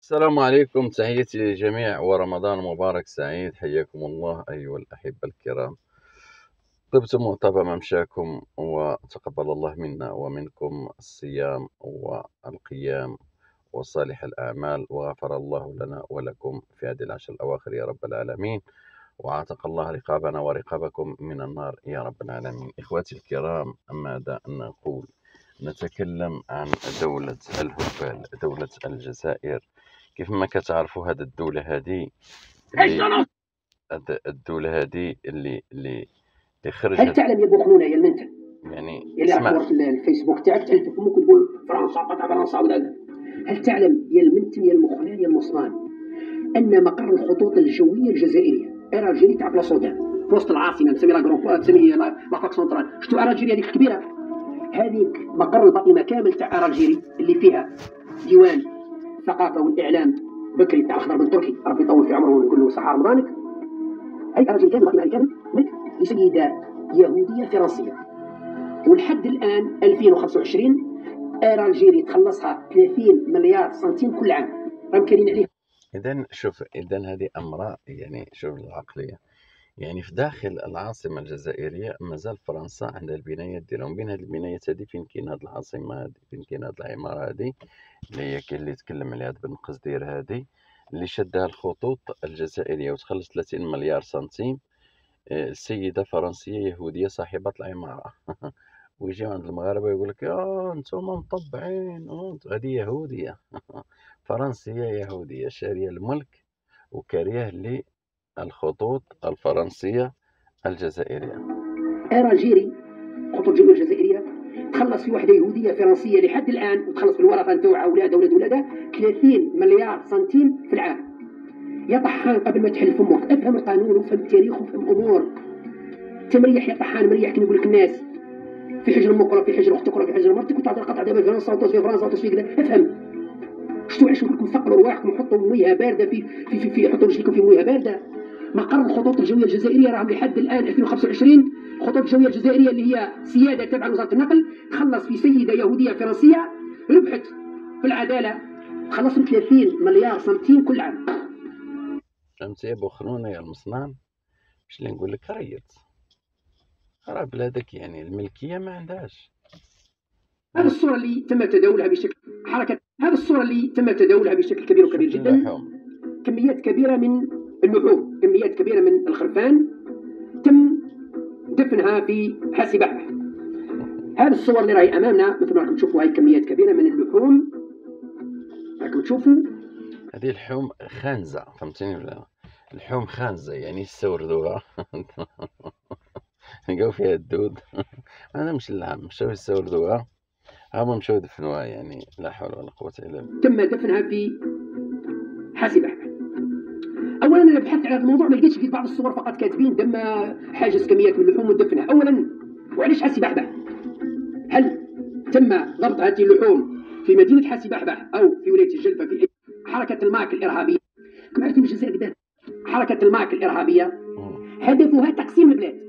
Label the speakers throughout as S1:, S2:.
S1: السلام عليكم، تحياتي للجميع ورمضان مبارك سعيد. حياكم الله أيها الأحبة الكرام، طبتم وطاب ممشاكم، وتقبل الله منا ومنكم الصيام والقيام وصالح الأعمال، وغفر الله لنا ولكم في هذه العشر الأواخر يا رب العالمين، وعاتق الله رقابنا ورقابكم من النار يا رب العالمين. إخواتي الكرام، ماذا نقول؟ نتكلم عن دولة الهبال، دولة الجزائر. كيف ما كتعرفوا هذه الدولة هذه اللي
S2: هل
S1: خرجت.
S2: تعلم يا بوخنونه يا المنتن
S1: يعني
S2: اللي راك ورا الفيسبوك تاعك تحلف فمك وتقول فرنسا قطع فرنسا ولا؟ هل تعلم يا المنتن يا المخلان يا المصنان ان مقر الخطوط الجويه الجزائريه اراجيري تاع بلا سودان في وسط العاصمه نسميها لا تسمي لافاك سنترال؟ شفتوا اراجيري هذيك الكبيره؟ هذيك مقر الباطنه كامل تاع اراجيري اللي فيها ديوان الثقافه والاعلام بكري تاع الخضر بن تركي ربي يطول في عمره ونقول له صحه رمضانك. هي اراجيري كامل الباطنه كامل لسيده يهوديه فرنسيه، ولحد الان 2025 اراجيري تخلصها 30 مليار سنتيم كل عام، راهم كاينين عليه.
S1: اذا شوف، هذه امراء، يعني شوف العقليه. يعني في داخل العاصمه الجزائريه مازال فرنسا عندها البنايات ديالهم. بين هذه البنايات هذه فين كاين هذه العاصمه هذه، فين كاين هذه العماره هذه اللي هي كاين اللي يتكلم عليها بن قصدير، هذه اللي شدها الخطوط الجزائريه وتخلص 30 مليار سنتيم. السيده فرنسيه يهوديه صاحبه العماره ويجيو عند المغاربه يقول لك انتم مطبعين، هذه يهوديه فرنسيه يهوديه شاريه الملك وكاريه للخطوط الفرنسيه الجزائريه.
S2: اراجيري خطوط الجويه الجزائريه تخلص في وحده يهوديه فرنسيه لحد الان، وتخلص في الورثه نتاعها اولادها ولاد ولادها 30 مليار سنتيم في العام. يا طحان قبل ما تحل فمك افهم القانون وفهم التاريخ وفهم امور. انت مريح يا طحان، مريح كما يقول لك الناس في حجر امك ولا في حجر اختك ولا في حجر مرتك وتعطي القطع دابا في فرنسا وتصفي فرنسا وتصفي كذا. افهم شتو عيشوا لكم، ثقلوا رواحكم وحطوا مويه بارده في حطوا رجليكم في مويه بارده. مقر الخطوط الجويه الجزائريه راهم لحد الان 2025 الخطوط الجويه الجزائريه اللي هي سياده تابعه لوزاره النقل تخلص في سيده يهوديه فرنسيه ربحت في العداله تخلص 30 مليار سنتيم كل عام.
S1: فهمت يا بوخنونه يا المصنان؟ مش اللي نقول لك ريت راه بلادك، يعني الملكيه ما عندهاش.
S2: هذه الصوره اللي تم تداولها بشكل هذه الصوره اللي تم تداولها بشكل كبير وكبير جدا. كميات كبيره من اللحوم، كميات كبيره من الخرفان تم دفنها في حاسي بحبح. هذه الصور اللي راهي امامنا مثل ما راكم تشوفوا، هاي كميات كبيره من اللحوم راكم تشوفوا.
S1: هذه اللحوم خانزه، فهمتيني ولا؟ اللحوم خانزه يعني يستوردوها لقاو فيها الدود انا مش اللعب مشاو يستوردوها، هما مشاو يدفنوها، يعني لا حول ولا قوه الا بالله.
S2: تم دفنها في حاسي بحبح. اولا انا بحثت على هذا الموضوع ما لقيتش في بعض الصور فقط كاتبين تم حاجز كميات من اللحوم ودفنها. اولا وعلاش حاسي بحبح؟ هل تم ضبط هذه اللحوم في مدينه حاسي بحبح او في ولايه الجلفه في حركه الماك الارهابيه؟ كما عرفتوا الجزائر قدام حركه الماك الارهابيه هدفها تقسيم البلاد،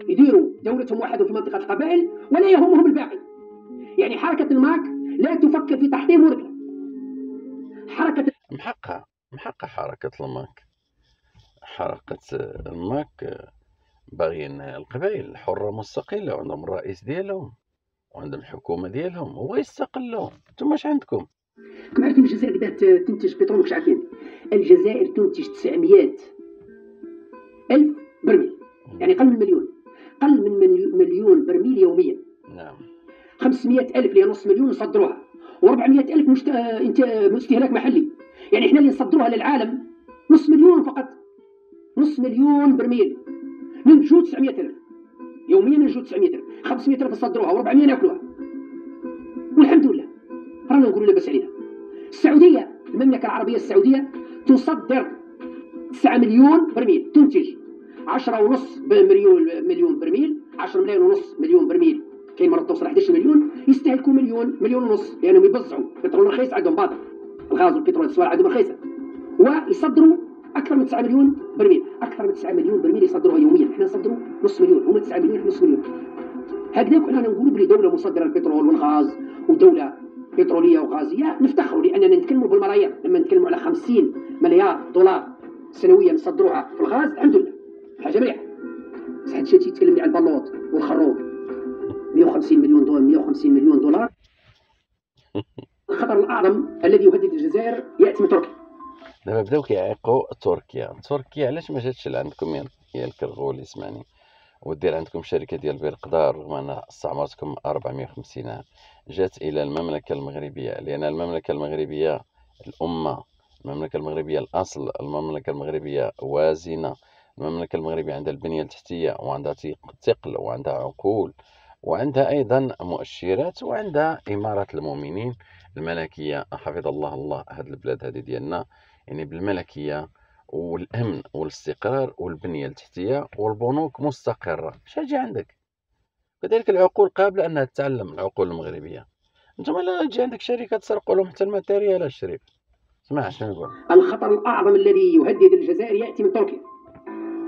S2: يديروا دولتهم وحدهم في منطقه القبائل ولا يهمهم الباقي. يعني حركه الماك لا تفكر في تحطيم ورقه. حركه
S1: محقة حركة الماك باغيين القبائل حرة مستقلة وعندهم الرئيس ديالهم وعندهم الحكومة ديالهم ويستقلوا. انتم اش عندكم؟
S2: كما عارفين الجزائر بدات تنتج بترول، مش عارفين الجزائر تنتج 900 ألف برميل، يعني قل من مليون، قل من مليون برميل يوميا.
S1: نعم.
S2: 500 ألف اللي نص مليون نصدروها، و400 ألف استهلاك محلي. يعني احنا اللي نصدروها للعالم نص مليون فقط، نص مليون برميل. ننتجو 900 ألف يوميا، ننتجو 900 ألف، 500 ألف نصدروها و400 ياكلوها، والحمد لله رانا نقولوا لاباس علينا. السعوديه، المملكه العربيه السعوديه تصدر 9 مليون برميل، تنتج 10.5 مليون برميل، 10 ملايين ونص مليون برميل، كاين مرات توصل 11 مليون، يستهلكوا مليون ونص لانهم يبزعوا بترول رخيص عندهم باطل، الغاز والبترول السوار عندهم رخيصه، ويصدروا اكثر من 9 مليون برميل، اكثر من 9 مليون برميل يصدروها يوميا. احنا نصدروا نص مليون، هم 9 مليون نص مليون. هكذا كنا نقولوا بلي دوله مصدره البترول والغاز ودوله بتروليه وغازيه نفتخروا لاننا نتكلموا بالملايير. لما نتكلموا على 50 مليار دولار سنويا نصدروها في الغاز، الحمد لله حاجه مليحه. بس حد شي يتكلم لي على البلوط والخروب 150 مليون دولار 150 مليون دولار. الخطر الاعظم الذي يهدد الجزائر ياتي من تركيا.
S1: دابا بداو كيعيقوا تركيا علاش ما جاتش لعندكم يا الكرغول يسمعني ودير عندكم شركه ديال بيرقدار رغم ان استعمرتكم 450 عام؟ جات الى المملكه المغربيه لان المملكه المغربيه الامه، المملكه المغربيه الاصل، المملكه المغربيه وازنه، المملكه المغربيه عندها البنيه التحتيه وعندها ثقل وعندها عقول وعندها ايضا مؤشرات وعندها اماره المؤمنين الملكيه. حفظ الله هذه البلاد هذه ديالنا، يعني بالملكيه والامن والاستقرار والبنيه التحتيه والبنوك مستقره. اش جا عندك؟ كذلك العقول قابله انها تتعلم، العقول المغربيه. انت لا تجي عندك شركه تسرقوا لهم حتى الماتيريال الشريف. اسمع شنو نقول.
S2: الخطر الاعظم الذي يهدد الجزائر ياتي من تركيا.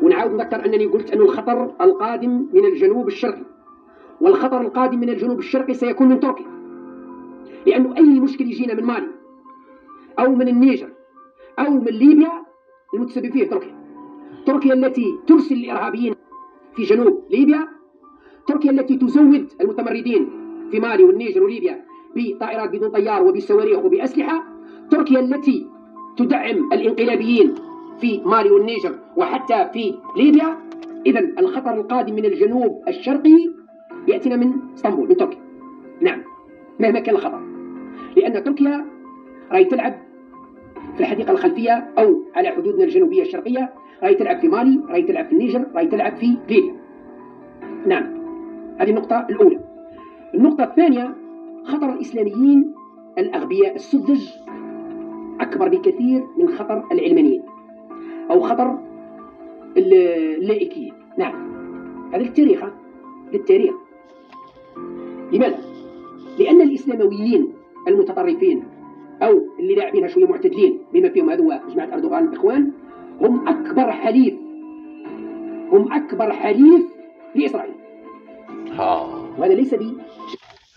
S2: ونعاود نذكر انني قلت ان الخطر القادم من الجنوب الشرقي، والخطر القادم من الجنوب الشرقي سيكون من تركيا، لانه اي مشكل يجينا من مالي او من النيجر او من ليبيا المتسبب فيه تركيا التي ترسل الارهابيين في جنوب ليبيا، تركيا التي تزود المتمردين في مالي والنيجر وليبيا بطائرات بدون طيار وبصواريخ وباسلحه، تركيا التي تدعم الانقلابيين في مالي والنيجر وحتى في ليبيا. اذا الخطر القادم من الجنوب الشرقي ياتينا من اسطنبول، من تركيا. نعم، مهما كان الخطر، لان تركيا راهي تلعب في الحديقه الخلفيه او على حدودنا الجنوبيه الشرقيه، راهي تلعب في مالي، راهي تلعب في النيجر، راهي تلعب في ليبيا. نعم، هذه النقطه الاولى. النقطه الثانيه، خطر الاسلاميين الاغبياء السذج اكبر بكثير من خطر العلمانيين او خطر اللائكيين. نعم، هذا للتاريخ. لماذا؟ لان الاسلامويين المتطرفين او اللي لاعبينها شويه معتدلين بما فيهم هذو جماعه اردوغان الاخوان هم اكبر حليف لاسرائيل. وهذا ليس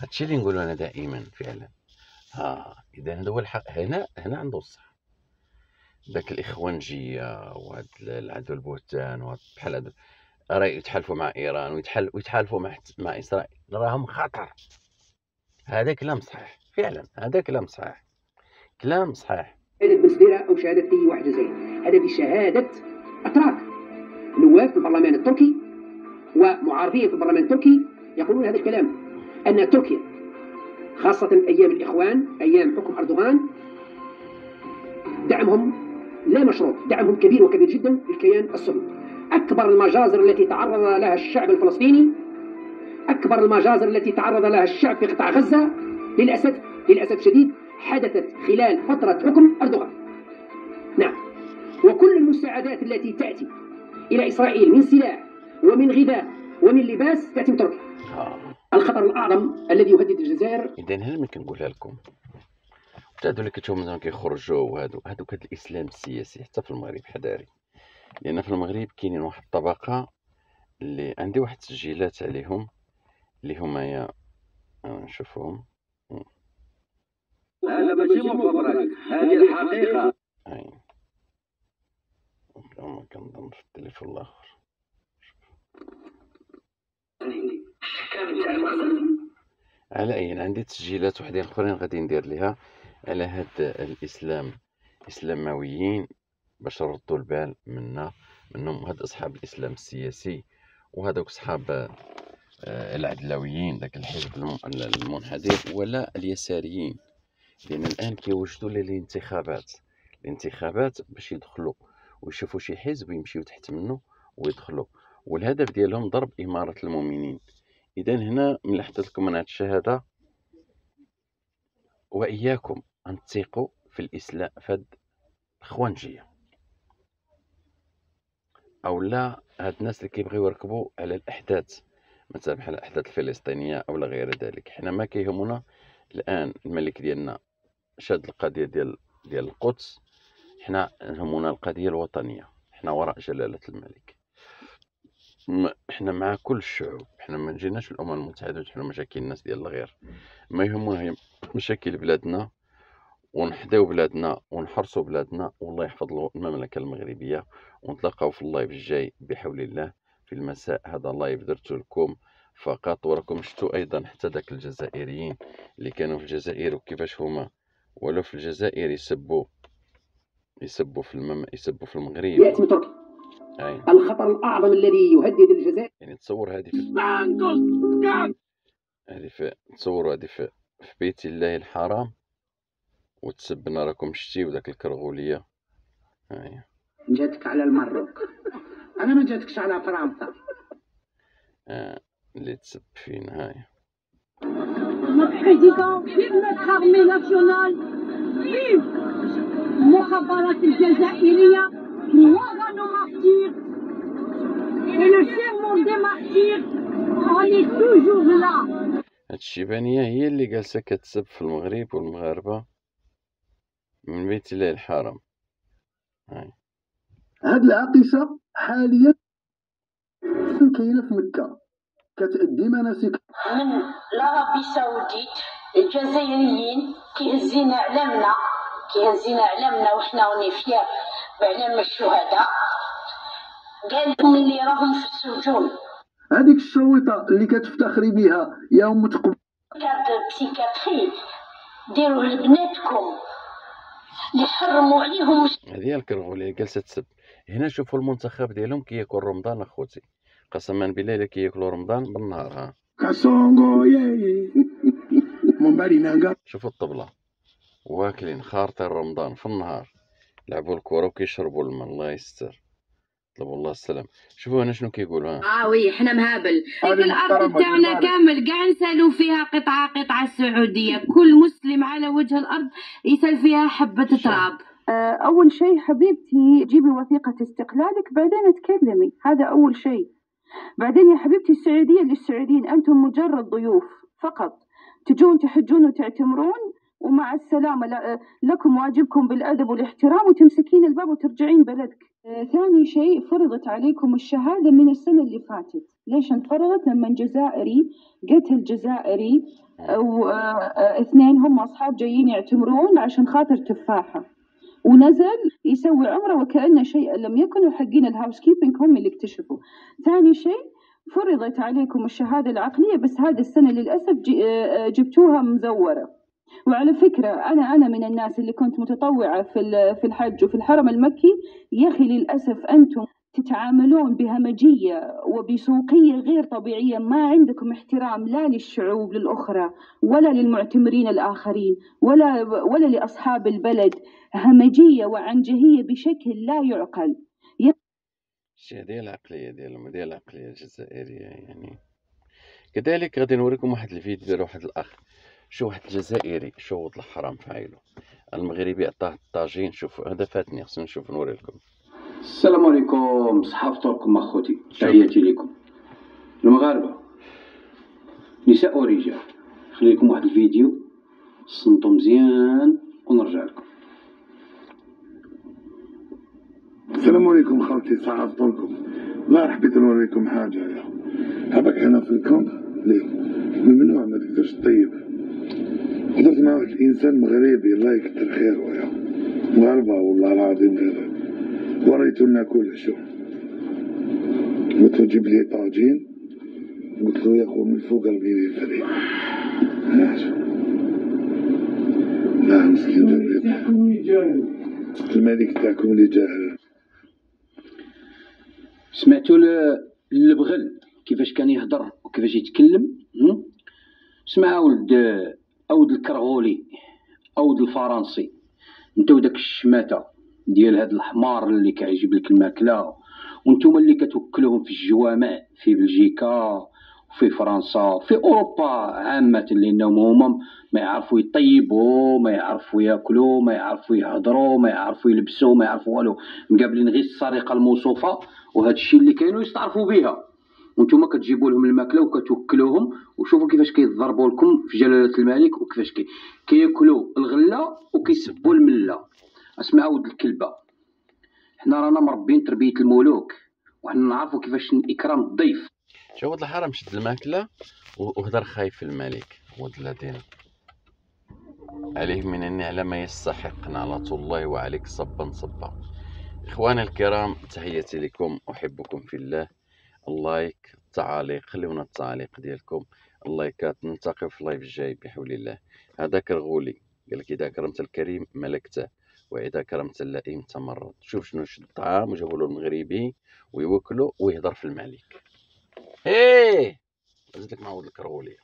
S1: هادشي اللي نقولوا انا دائما فعلا. اذا هذا هو الحق. هنا عنده الصح. ذاك الاخوانجيه وهاد العدو البهتان وهاد بحال هذا راه يتحالفوا مع ايران ويتحالفوا مع اسرائيل، راهم خطر. هذا كلام صحيح فعلا، هذا كلام صحيح.
S2: شهادة بن سديرة او شهاده اي واحد جزائري، هذا بشهاده اتراك نواب في البرلمان التركي ومعارضين في البرلمان التركي يقولون هذا الكلام، ان تركيا خاصه ايام الاخوان، ايام حكم اردوغان، دعمهم لا مشروط، دعمهم كبير وكبير جدا للكيان الصهيوني. اكبر المجازر التي تعرض لها الشعب الفلسطيني، اكبر المجازر التي تعرض لها الشعب في قطاع غزه للاسف شديد حدثت خلال فتره حكم اردوغان. نعم، وكل المساعدات التي تاتي الى اسرائيل من سلاح ومن غذاء ومن لباس تاتي من تركيا. الخطر الاعظم الذي يهدد الجزائر.
S1: اذا هنا ملي كنقولها لكم هادو اللي كتشوفوا مثلا كيخرجوا وهادوك هاد الاسلام السياسي حتى في المغرب حذاري، لان في المغرب كاينين واحد الطبقه اللي عندي واحد التسجيلات عليهم اللي هما نشوفهم.
S3: هذا ماشي مفبرك، هذه الحقيقه.
S1: ما كنظن في التليفون الاخر. على اي عندي تسجيلات وحدين اخرين غادي ندير ليها على هاد الاسلامويين باش نردوا البال منهم هاد اصحاب الاسلام السياسي وهذوك اصحاب العدلويين، داك الحزب المنحدر ولا اليساريين، لان الان كيوجدوا الانتخابات باش يدخلوا ويشوفوا شي حزب ويمشيو تحت منه ويدخلوا، والهدف ديالهم ضرب اماره المؤمنين. اذا هنا ملحت لكم من هاد الشهاده، واياكم ان تثيقوا في الاسلام فهاد الاخوانجيه او لا هاد الناس اللي كيبغيو يركبوا على الاحداث مثلا بحال الاحداث الفلسطينيه او غير ذلك. حنا ما كيهمنا الان الملك ديالنا شاد القضيه ديال القدس، حنا همنا القضيه الوطنيه، حنا وراء جلاله الملك، حنا مع كل الشعوب، حنا ما جيناش الامم المتحده حنا مشاكل الناس ديال الغير، ما يهمنا مشاكل بلادنا ونحداو بلادنا ونحرسوا بلادنا، والله يحفظ المملكة المغربية. ونتلاقاو في اللايف الجاي بحول الله في المساء. هذا اللايف درته لكم فقط، وراكم شفتوا ايضا حتى داك الجزائريين اللي كانوا في الجزائر وكيفاش هما ولو في الجزائر يسبوا يسبوا في المغرب.
S2: ياتي من تركيا. الخطر الاعظم الذي يهدد الجزائر،
S1: يعني تصور هذه تصوروا هذه في بيت الله الحرام وتسبنا، راكم شتيو داك الكرغوليه.
S4: جاتك على المروك، انا ما جاتكش على فرنسا.
S1: اللي تسب فينا. هاي
S5: بريزيدون فيف نوتر ارمي ناسيونال، فيف المخابرات الجزائريه، كواغا نو مارتير اي لو سيرمون دي مارتير، اوني توجور لا.
S1: هاد الشيبانيه هي اللي جالسه كتسب في المغرب والمغاربه من بيت الله الحرام.
S6: هاد العاقصة حاليا كاينة في مكة كتأدي مناسك
S5: من العربي السعوديت. الجزائريين كيهزينا علمنا وحنا راني فيها بعلم الشهداء. قال لهم اللي راهم في السجون.
S6: هذيك الشويطة اللي كتفتخري بها يا أم تقبل
S5: كارت بسيكاتري ديروه لبناتكم اللي حرموا عليهم.
S1: هذه الكرغوليه جالسه تسب هنا. شوفوا المنتخب ديالهم كياكل رمضان اخوتي، قسما بالله الا كياكلوا رمضان بالنهار.
S6: كاسونغو ياي مونباري نانغا.
S1: شوفوا الطبله واكلين خارطين رمضان في النهار، لعبوا الكره وكيشربوا الماء. الله يستر، طلبوا الله السلام. شوفوا هنا شنو كيقولوا.
S7: وي حنا مهابل. ديك الارض تاعنا كامل كاع نسالوا فيها قطعه السعوديه. كل مسلم على وجه الارض يسال فيها حبه تراب.
S8: اول شيء حبيبتي جيبي وثيقه استقلالك بعدين تكلمي، هذا اول شيء. بعدين يا حبيبتي السعوديه للسعوديين، انتم مجرد ضيوف فقط، تجون تحجون وتعتمرون ومع السلامه. لكم واجبكم بالادب والاحترام وتمسكين الباب وترجعين بلدك. ثاني شيء فرضت عليكم الشهاده من السنه اللي فاتت. ليش انفرضت؟ لما جزائري قتل جزائري واثنين هم اصحاب جايين يعتمرون عشان خاطر تفاحه، ونزل يسوي عمره وكأنه شيء لم يكن، وحقين الهاوس كيبنج هم اللي اكتشفوا. ثاني شيء فرضت عليكم الشهادة العقلية، بس هذه السنة للأسف جبتوها مزورة. وعلى فكرة أنا من الناس اللي كنت متطوعة في الحج وفي الحرم المكي. يا أخي للأسف أنتم تتعاملون بهمجية وبسوقية غير طبيعية، ما عندكم احترام لا للشعوب الأخرى ولا للمعتمرين الآخرين ولا لأصحاب البلد. همجية وعنجهية بشكل لا يعقل.
S1: هذه العقلية ديالهم، هذه العقلية الجزائرية يعني. كذلك غادي نوريكم واحد الفيديو ديال واحد الأخ. شو واحد الجزائري شوط الحرام فاعله، المغربي عطاه الطاجين. شوفوا هذا فاتني، خصنا نشوف نوري لكم.
S9: السلام عليكم، صحافتكم اخوتي، تحياتي لكم المغاربه نساء ورجال. خليكم واحد الفيديو صنتو مزيان ونرجع لكم.
S6: السلام عليكم خوتي، صحافتكم. لا حبيت نوريكم حاجه يا هبك. هنا في الكامب ليه ممنوع ما تقدرش تطيب. حضرت مع واحد الانسان مغربي الله يكثر خيره يا مغاربه والله العظيم غير وريتو لنا كل شو. قلت له جيب لي طاجين، قلت له يا اخو من فوق الغيري الفريق. لا مسكين الملك تاعكم اللي جاهل.
S9: سمعتوا البغل كيفاش كان يهضر وكيفاش يتكلم؟ سمع اود الكرغولي اود الفرنسي، نتو داك الشماته ديال هاد الحمار اللي كيعجب لك الماكله، وانتم اللي كتوكلوهم في الجوامع في بلجيكا وفي فرنسا وفي اوروبا عامه، لانهم هما ما يعرفوا يطيبوا، ما يعرفوا ياكلوا، ما يعرفوا يهضروا، ما يعرفوا يلبسوا، ما يعرفوا والو، مقابلين غير السرقه الموصوفه وهذا الشيء اللي كانوا يستعرفوا بها. وانتم كتجيبوا لهم الماكله وكتوكلوهم، وشوفوا كيفاش كيضربوا لكم في جلاله الملك وكيفاش كياكلوا الغله وكيسبوا المله. اسمع ولد الكلبه، حنا رانا مربين تربيه الملوك وحنا نعرفوا كيفاش اكرام الضيف.
S1: شوف ولد الحرام شد الماكله وهدر خايف الملك ولد الذين. عليه من النعلة ما يستحق نعلة الله، وعليك صبا صبا. إخواني الكرام، تحياتي لكم، أحبكم في الله. اللايك، التعاليق، خلونا التعاليق ديالكم، اللايكات. نلتقي في اللايف الجاي بحول الله. هذاك الغولي قال لك إذا كرمت الكريم ملكته، وإذا كرمت اللئيم تمرد. شوف شنو شد الطعام وجابوا له المغربي ويوكلوا ويهضر في المعليك. ايه زيد لك معود الكرغولي.